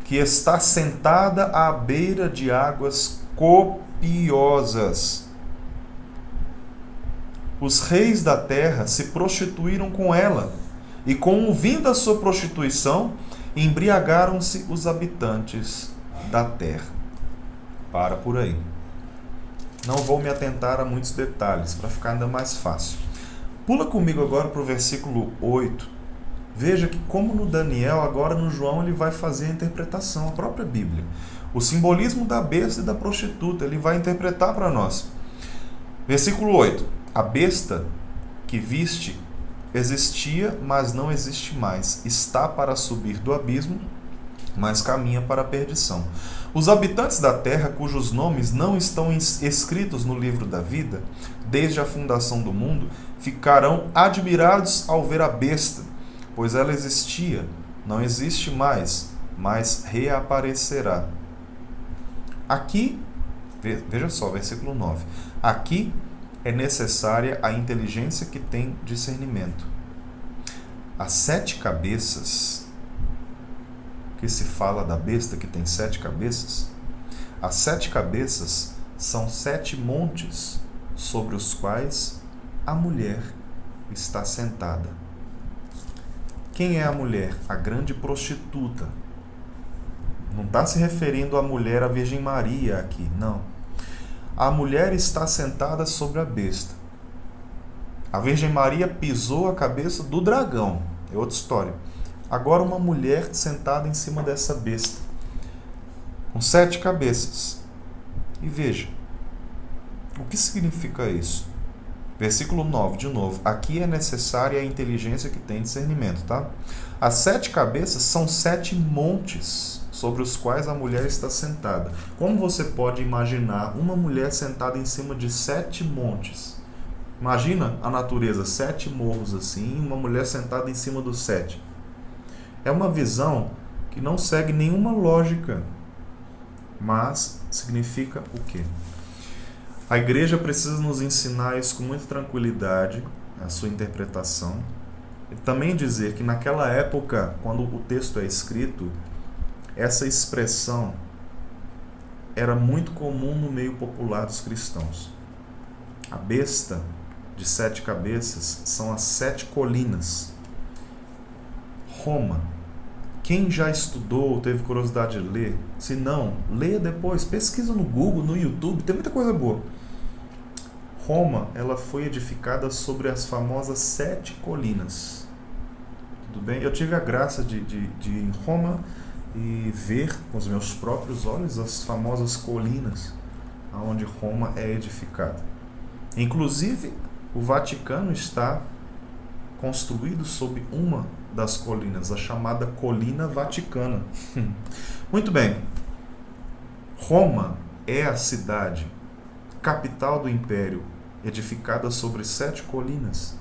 que está sentada à beira de águas copiosas. Os reis da terra se prostituíram com ela, e com o vinho da sua prostituição, embriagaram-se os habitantes da terra. Para por aí. Não vou me atentar a muitos detalhes, para ficar ainda mais fácil. Pula comigo agora para o versículo 8. Veja que, como no Daniel, agora no João ele vai fazer a interpretação, a própria Bíblia. O simbolismo da besta e da prostituta, ele vai interpretar para nós. Versículo 8. A besta que viste existia, mas não existe mais. Está para subir do abismo, mas caminha para a perdição. Os habitantes da terra, cujos nomes não estão escritos no livro da vida, desde a fundação do mundo, ficarão admirados ao ver a besta, pois ela existia, não existe mais, mas reaparecerá. Aqui, veja só, versículo 9. Aqui é necessária a inteligência que tem discernimento. As 7 cabeças, que se fala da besta que tem 7 cabeças, as 7 cabeças são 7 montes sobre os quais a mulher está sentada. Quem é a mulher? A grande prostituta. Não está se referindo à mulher, a Virgem Maria aqui, não. A mulher está sentada sobre a besta. A Virgem Maria pisou a cabeça do dragão. É outra história. Agora uma mulher sentada em cima dessa besta, com 7 cabeças. E veja, o que significa isso? Versículo 9, de novo. Aqui é necessária a inteligência que tem discernimento, tá? As 7 cabeças são 7 montes sobre os quais a mulher está sentada. Como você pode imaginar uma mulher sentada em cima de 7 montes? Imagina a natureza, 7 morros assim, uma mulher sentada em cima dos 7. É uma visão que não segue nenhuma lógica, mas significa o quê? A igreja precisa nos ensinar isso com muita tranquilidade, a sua interpretação. E também dizer que naquela época, quando o texto é escrito, essa expressão era muito comum no meio popular dos cristãos. A besta de 7 cabeças são as 7 colinas. Roma. Quem já estudou, teve curiosidade de ler? Se não, leia depois, pesquisa no Google, no YouTube, tem muita coisa boa. Roma, ela foi edificada sobre as famosas 7 colinas. Tudo bem? Eu tive a graça de ir em Roma e ver com os meus próprios olhos as famosas colinas onde Roma é edificada. Inclusive, o Vaticano está construído sob uma das colinas, a chamada Colina Vaticana. Muito bem. Roma é a cidade, capital do Império, edificada sobre 7 colinas.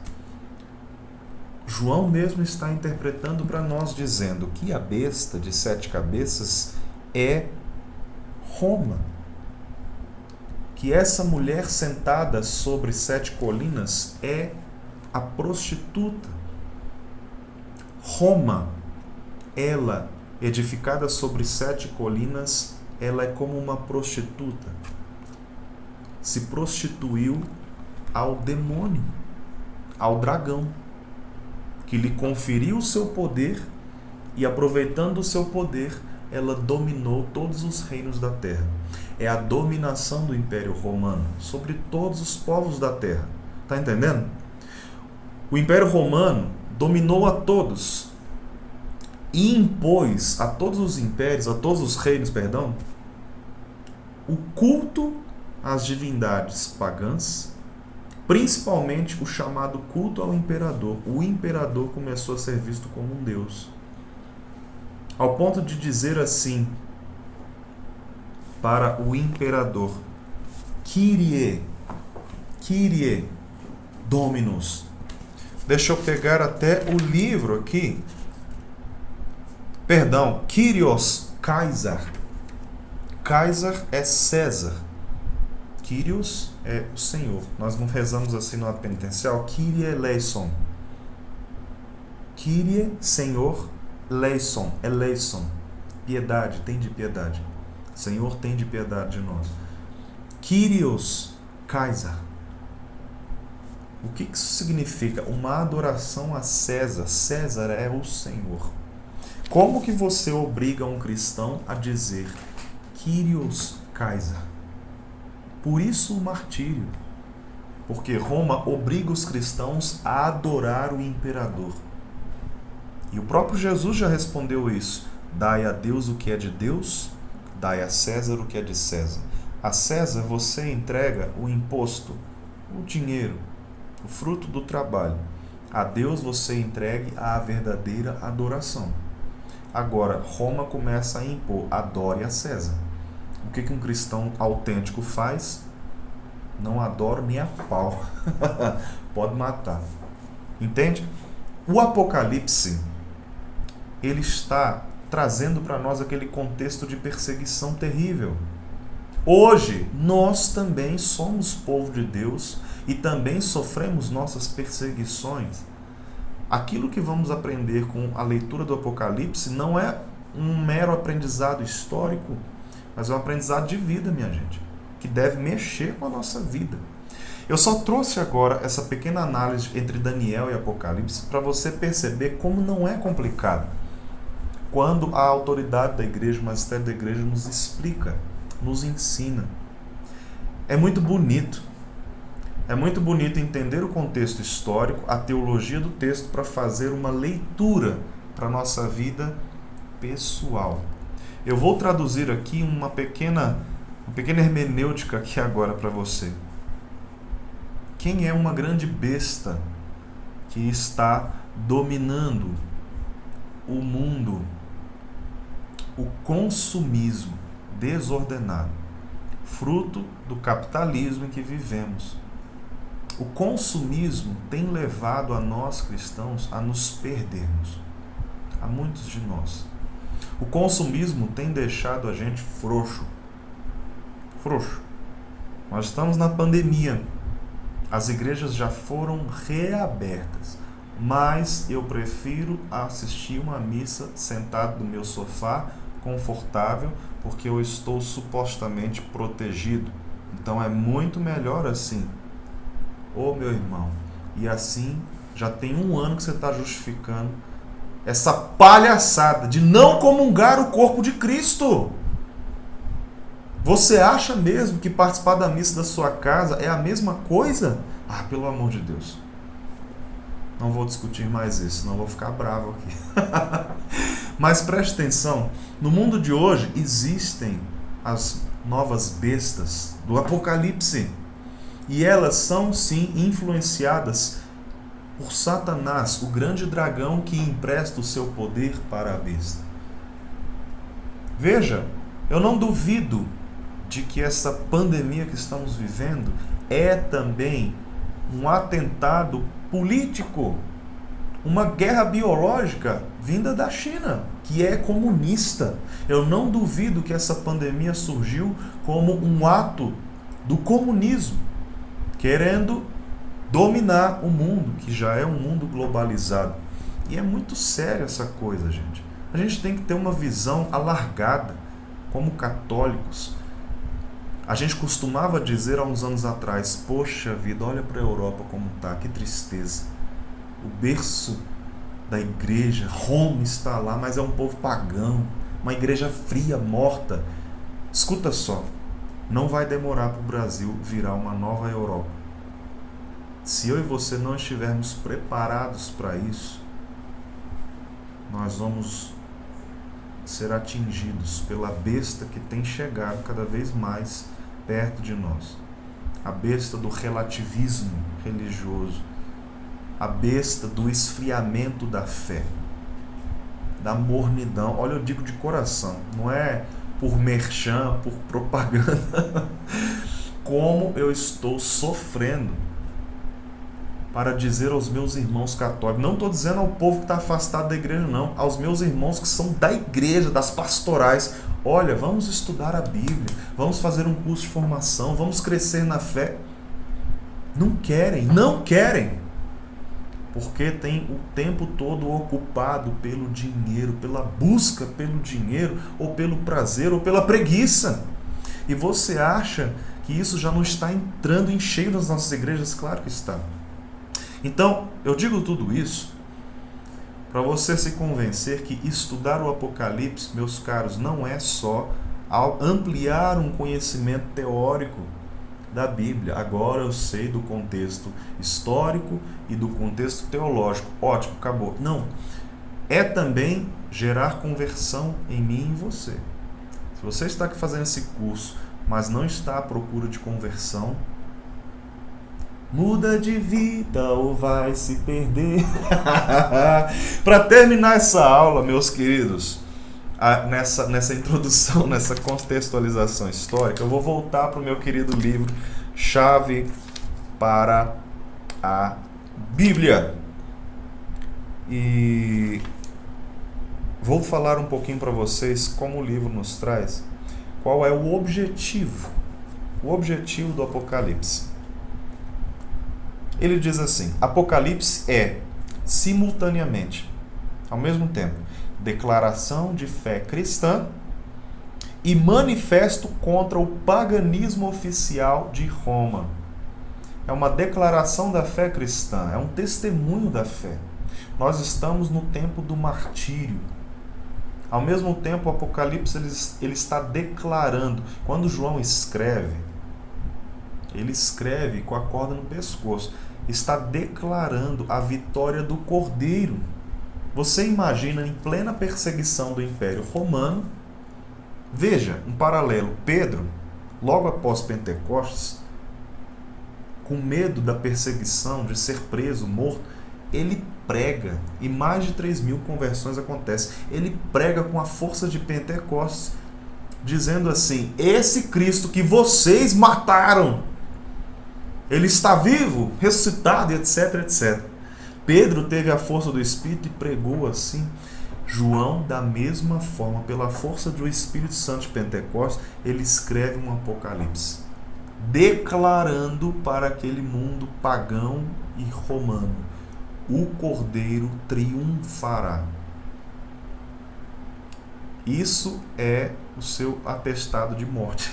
João mesmo está interpretando para nós, dizendo que a besta de 7 cabeças é Roma. Que essa mulher sentada sobre 7 colinas é a prostituta. Roma, ela, edificada sobre 7 colinas, ela é como uma prostituta. Se prostituiu ao demônio, ao dragão, que lhe conferiu o seu poder e, aproveitando o seu poder, ela dominou todos os reinos da terra. É a dominação do Império Romano sobre todos os povos da terra. Está entendendo? O Império Romano dominou a todos e impôs a todos os impérios, a todos os reinos, o culto às divindades pagãs, principalmente o chamado culto ao imperador. O imperador começou a ser visto como um deus, ao ponto de dizer assim para o imperador: Kyrie Dominus. Deixa eu pegar até o livro aqui. Perdão, Kyrios, Caesar. Caesar é César. Kyrios é o Senhor. Nós não rezamos assim no ato penitencial. Kyrie eleison. Kyrie, Senhor, eleison, eleison. Piedade, tem de piedade. Senhor, tem de piedade de nós. Kyrios, Caesar. O que isso significa? Uma adoração a César. César é o Senhor. Como que você obriga um cristão a dizer Kyrios Caesar? Por isso o martírio. Porque Roma obriga os cristãos a adorar o imperador. E o próprio Jesus já respondeu isso. Dai a Deus o que é de Deus, dai a César o que é de César. A César você entrega o imposto, o dinheiro, o fruto do trabalho. A Deus você entregue a verdadeira adoração. Agora, Roma começa a impor: adore a César. O que um cristão autêntico faz? Não adoro nem a pau. Pode matar. Entende? O Apocalipse, ele está trazendo para nós aquele contexto de perseguição terrível. Hoje, nós também somos povo de Deus e também sofremos nossas perseguições. Aquilo que vamos aprender com a leitura do Apocalipse não é um mero aprendizado histórico, mas é um aprendizado de vida, minha gente, que deve mexer com a nossa vida. Eu só trouxe agora essa pequena análise entre Daniel e Apocalipse para você perceber como não é complicado quando a autoridade da igreja, o magistério da igreja nos explica, nos ensina. É muito bonito. É muito bonito entender o contexto histórico, a teologia do texto, para fazer uma leitura para a nossa vida pessoal. Eu vou traduzir aqui uma pequena hermenêutica aqui agora para você. Quem é uma grande besta que está dominando o mundo? O consumismo desordenado, fruto do capitalismo em que vivemos. O consumismo tem levado a nós cristãos a nos perdermos, a muitos de nós. O consumismo tem deixado a gente frouxo. Nós estamos na pandemia. As igrejas já foram reabertas, mas eu prefiro assistir uma missa sentado no meu sofá, confortável, porque eu estou supostamente protegido. Então é muito melhor assim. Ô meu irmão, e assim já tem 1 ano que você está justificando essa palhaçada de não comungar o corpo de Cristo. Você acha mesmo que participar da missa da sua casa é a mesma coisa? Ah, pelo amor de Deus. Não vou discutir mais isso, senão vou ficar bravo aqui. Mas preste atenção, no mundo de hoje existem as novas bestas do Apocalipse. E elas são sim influenciadas por Satanás, o grande dragão que empresta o seu poder para a besta. Veja, eu não duvido de que essa pandemia que estamos vivendo é também um atentado político, uma guerra biológica vinda da China, que é comunista. Eu não duvido que essa pandemia surgiu como um ato do comunismo, querendo dominar o mundo, que já é um mundo globalizado. E é muito sério essa coisa, gente. A gente tem que ter uma visão alargada, como católicos. A gente costumava dizer há uns anos atrás, poxa vida, olha para a Europa como está, que tristeza. O berço da igreja, Roma está lá, mas é um povo pagão, uma igreja fria, morta. Escuta só, não vai demorar para o Brasil virar uma nova Europa. Se eu e você não estivermos preparados para isso, nós vamos ser atingidos pela besta que tem chegado cada vez mais perto de nós. A besta do relativismo religioso, a besta do esfriamento da fé, da mornidão. Olha, eu digo de coração, não é por merchan, por propaganda. Como eu estou sofrendo para dizer aos meus irmãos católicos, não estou dizendo ao povo que está afastado da igreja, não, aos meus irmãos que são da igreja, das pastorais, olha, vamos estudar a Bíblia, vamos fazer um curso de formação, vamos crescer na fé. Não querem, porque tem o tempo todo ocupado pelo dinheiro, pela busca pelo dinheiro, ou pelo prazer, ou pela preguiça. E você acha que isso já não está entrando em cheio nas nossas igrejas? Claro que está. Então, eu digo tudo isso para você se convencer que estudar o Apocalipse, meus caros, não é só ampliar um conhecimento teórico da Bíblia. Agora eu sei do contexto histórico e do contexto teológico. Ótimo, acabou. Não. É também gerar conversão em mim e em você. Se você está aqui fazendo esse curso, mas não está à procura de conversão, muda de vida ou vai se perder. Para terminar essa aula, meus queridos, nessa introdução, nessa contextualização histórica, eu vou voltar para o meu querido livro Chave para a Bíblia. E vou falar um pouquinho para vocês como o livro nos traz, qual é o objetivo do Apocalipse. Ele diz assim: Apocalipse é, simultaneamente, ao mesmo tempo, declaração de fé cristã e manifesto contra o paganismo oficial de Roma. é uma declaração da fé cristã, é um testemunho da fé. Nós estamos no tempo do martírio. Ao mesmo tempo, o Apocalipse ele está declarando. Quando João escreve, ele escreve com a corda no pescoço. Está declarando a vitória do Cordeiro. Você imagina, em plena perseguição do Império Romano, veja, um paralelo, Pedro, logo após Pentecostes, com medo da perseguição, de ser preso, morto, ele prega, e mais de 3.000 conversões acontecem. Ele prega com a força de Pentecostes, dizendo assim: esse Cristo que vocês mataram, ele está vivo, ressuscitado, etc, etc. Pedro teve a força do Espírito e pregou assim. João, da mesma forma, pela força do Espírito Santo de Pentecostes, ele escreve um Apocalipse, declarando para aquele mundo pagão e romano: o Cordeiro triunfará. Isso é o seu atestado de morte.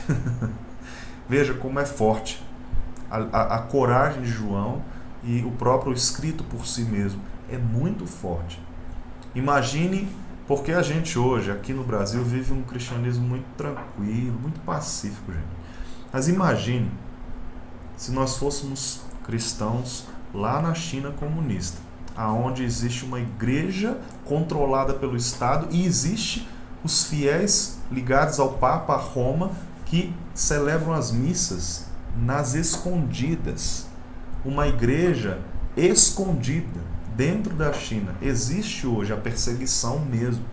Veja como é forte a coragem de João, e o próprio escrito por si mesmo é muito forte. Imagine, porque a gente hoje, aqui no Brasil, vive um cristianismo muito tranquilo, muito pacífico, gente. Mas imagine se nós fôssemos cristãos lá na China comunista, aonde existe uma igreja controlada pelo Estado e existe os fiéis ligados ao Papa, a Roma, que celebram as missas nas escondidas. Uma igreja escondida dentro da China. Existe hoje a perseguição mesmo.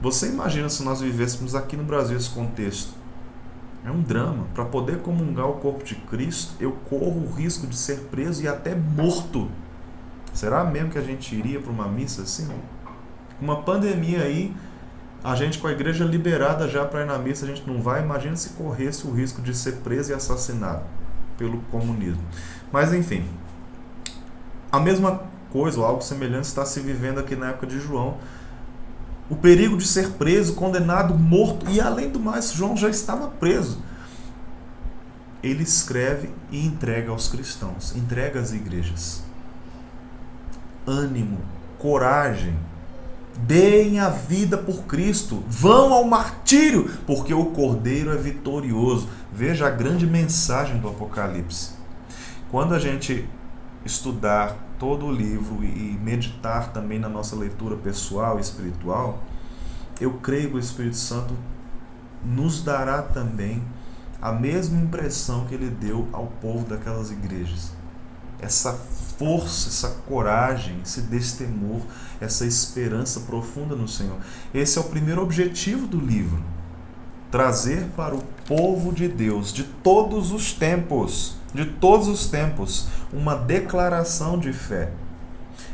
Você imagina se nós vivêssemos aqui no Brasil esse contexto? É um drama. Para poder comungar o corpo de Cristo, eu corro o risco de ser preso e até morto. Será mesmo que a gente iria para uma missa assim? Uma pandemia aí, a gente com a igreja liberada já para ir na missa, a gente não vai. Imagina se corresse o risco de ser preso e assassinado pelo comunismo. Mas enfim, a mesma coisa, ou algo semelhante, está se vivendo aqui na época de João. O perigo de ser preso, condenado, morto, e além do mais, João já estava preso. Ele escreve e entrega aos cristãos, entrega às igrejas. Ânimo, coragem, deem a vida por Cristo, vão ao martírio, porque o Cordeiro é vitorioso. Veja a grande mensagem do Apocalipse. Quando a gente estudar todo o livro e meditar também na nossa leitura pessoal e espiritual, eu creio que o Espírito Santo nos dará também a mesma impressão que ele deu ao povo daquelas igrejas. Essa força, essa coragem, esse destemor, essa esperança profunda no Senhor. Esse é o primeiro objetivo do livro. Trazer para o povo de Deus, de todos os tempos, uma declaração de fé.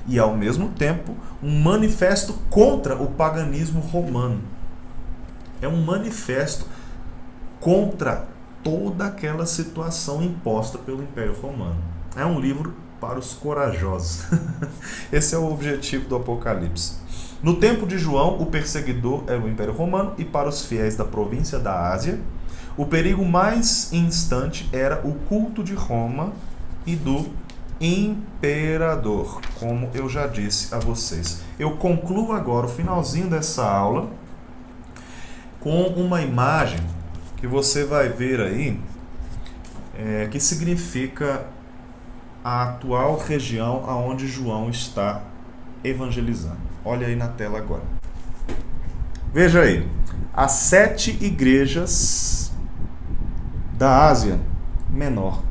E, ao mesmo tempo, um manifesto contra o paganismo romano. É um manifesto contra toda aquela situação imposta pelo Império Romano. É um livro para os corajosos. Esse é o objetivo do Apocalipse. No tempo de João, o perseguidor era o Império Romano, e para os fiéis da província da Ásia, o perigo mais instante era o culto de Roma e do imperador, como eu já disse a vocês. Eu concluo agora o finalzinho dessa aula com uma imagem que você vai ver aí, que significa a atual região aonde João está evangelizando. Olha aí na tela agora. Veja aí, as 7 igrejas da Ásia Menor.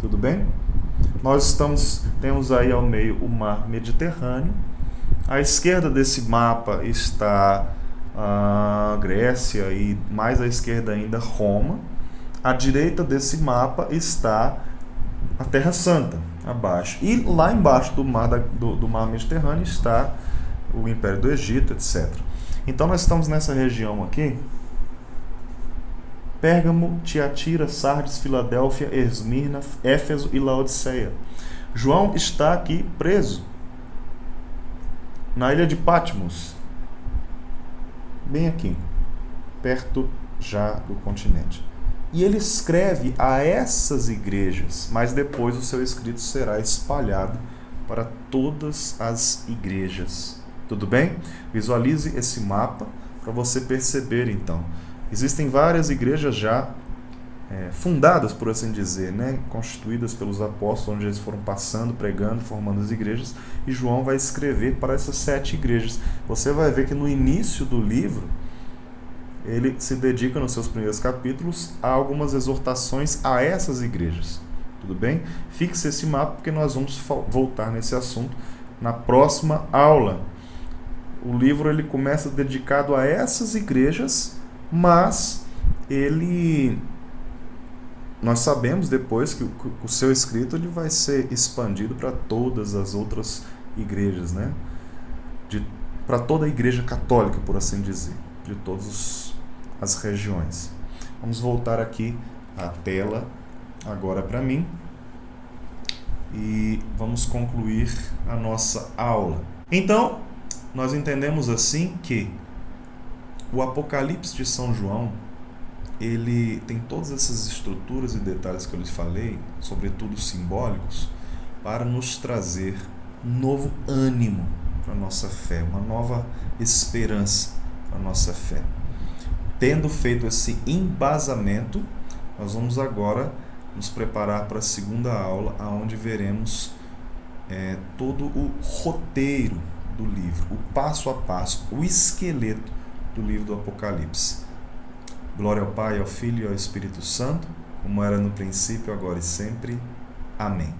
Tudo bem? Nós temos aí ao meio o mar Mediterrâneo. À esquerda desse mapa está a Grécia e mais à esquerda ainda Roma. À direita desse mapa está a Terra Santa, abaixo. E lá embaixo do mar Mediterrâneo está o Império do Egito, etc. Então nós estamos nessa região aqui: Pérgamo, Tiatira, Sardes, Filadélfia, Esmirna, Éfeso e Laodiceia. João está aqui preso na ilha de Patmos, bem aqui, perto já do continente. E ele escreve a essas igrejas, mas depois o seu escrito será espalhado para todas as igrejas. Tudo bem? Visualize esse mapa para você perceber, então. Existem várias igrejas já fundadas, por assim dizer, né? Constituídas pelos apóstolos, onde eles foram passando, pregando, formando as igrejas, e João vai escrever para essas 7 igrejas. Você vai ver que no início do livro, ele se dedica nos seus primeiros capítulos a algumas exortações a essas igrejas. Tudo bem? Fixe esse mapa porque nós vamos voltar nesse assunto na próxima aula. O livro ele começa dedicado a essas igrejas, mas nós sabemos depois que o seu escrito ele vai ser expandido para todas as outras igrejas, né? Para toda a igreja católica, por assim dizer, de todas as regiões. Vamos voltar aqui à tela agora para mim e vamos concluir a nossa aula. Então, nós entendemos assim que o Apocalipse de São João, ele tem todas essas estruturas e detalhes que eu lhes falei, sobretudo simbólicos, para nos trazer um novo ânimo para a nossa fé, uma nova esperança para a nossa fé. Tendo feito esse embasamento, nós vamos agora nos preparar para a segunda aula, onde veremos todo o roteiro do livro, o passo a passo, o esqueleto do livro do Apocalipse. Glória ao Pai, ao Filho e ao Espírito Santo, como era no princípio, agora e sempre. Amém.